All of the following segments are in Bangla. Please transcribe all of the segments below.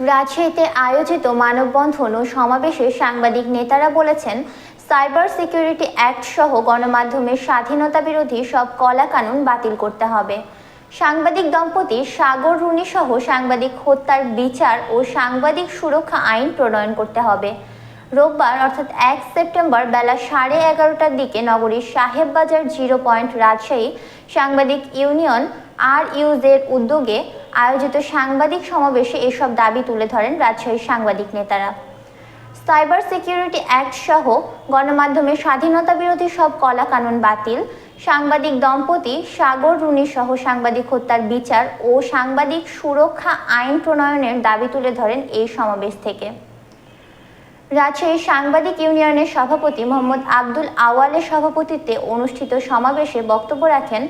রাজশাহীতে আয়োজিত মানববন্ধন ও সমাবেশে সাংবাদিক নেতারা বলেছেন, সাইবার সিকিউরিটি অ্যাক্ট সহ গণমাধ্যমের স্বাধীনতা বিরোধী সব কলাকানুন বাতিল করতে হবে। সাংবাদিক দম্পতি সাগর রুনি সহ সাংবাদিক হত্যার বিচার ও সাংবাদিক সুরক্ষা আইন প্রণয়ন করতে হবে। রোববার অর্থাৎ 1 সেপ্টেম্বর বেলা 11:30টার দিকে নগরীর সাহেববাজার 0 পয়েন্ট রাজশাহী সাংবাদিক ইউনিয়ন RUZ-এর উদ্যোগে আয়োজিত সাংবাদিক সমাবেশে এসব দাবি তুলে ধরেন রাজশাহীর সাংবাদিক নেতারা। সাইবার সিকিউরিটি অ্যাক্ট সহ গণমাধ্যমের স্বাধীনতা বিরোধী সব কলাকানুন বাতিল, সাংবাদিক দম্পতি সাগর রুনি সহ সাংবাদিক হত্যার বিচার ও সাংবাদিক সুরক্ষা আইন প্রণয়নের দাবি তুলে ধরেন এই সমাবেশ থেকে। রাজশাহী সাংবাদিক ইউনিয়নের সভাপতি মোহাম্মদ আব্দুল আওয়ালের সভাপতিত্বে অনুষ্ঠিত সমাবেশে বক্তব্য রাখেন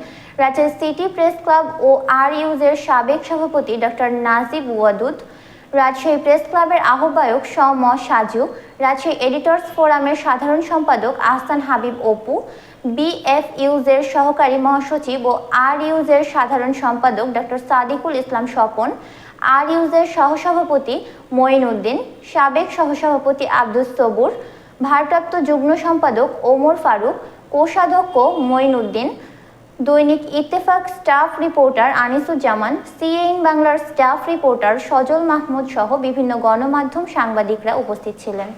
রাজশাহী সিটি প্রেস ক্লাব ও RUZ-এর সাবেক সভাপতি ডক্টর নাজিব ওয়াদুদ, রাজশাহী প্রেস ক্লাবের আহ্বায়ক সাজু, রাজশাহী এডিটর্স ফোরামের সাধারণ সম্পাদক আহসান হাবিব অপু, BFUZ-এর সহকারী মহাসচিব ও RUZ-এর সাধারণ সম্পাদক ডক্টর সাদিকুল ইসলাম স্বপন, RUZ-এর সহসভাপতি মঈন উদ্দিন, সাবেক সহসভাপতি আব্দুস সবুর, ভারপ্রাপ্ত যুগ্ম সম্পাদক ওমর ফারুক, কোষাধ্যক্ষ মঈন উদ্দিন, দৈনিক Ittefaq staff reporter Anisuzzaman, CNN বাংলার স্টাফ রিপোর্টার সজল মাহমুদ সহ বিভিন্ন গণমাধ্যম সাংবাদিকরা উপস্থিত ছিলেন।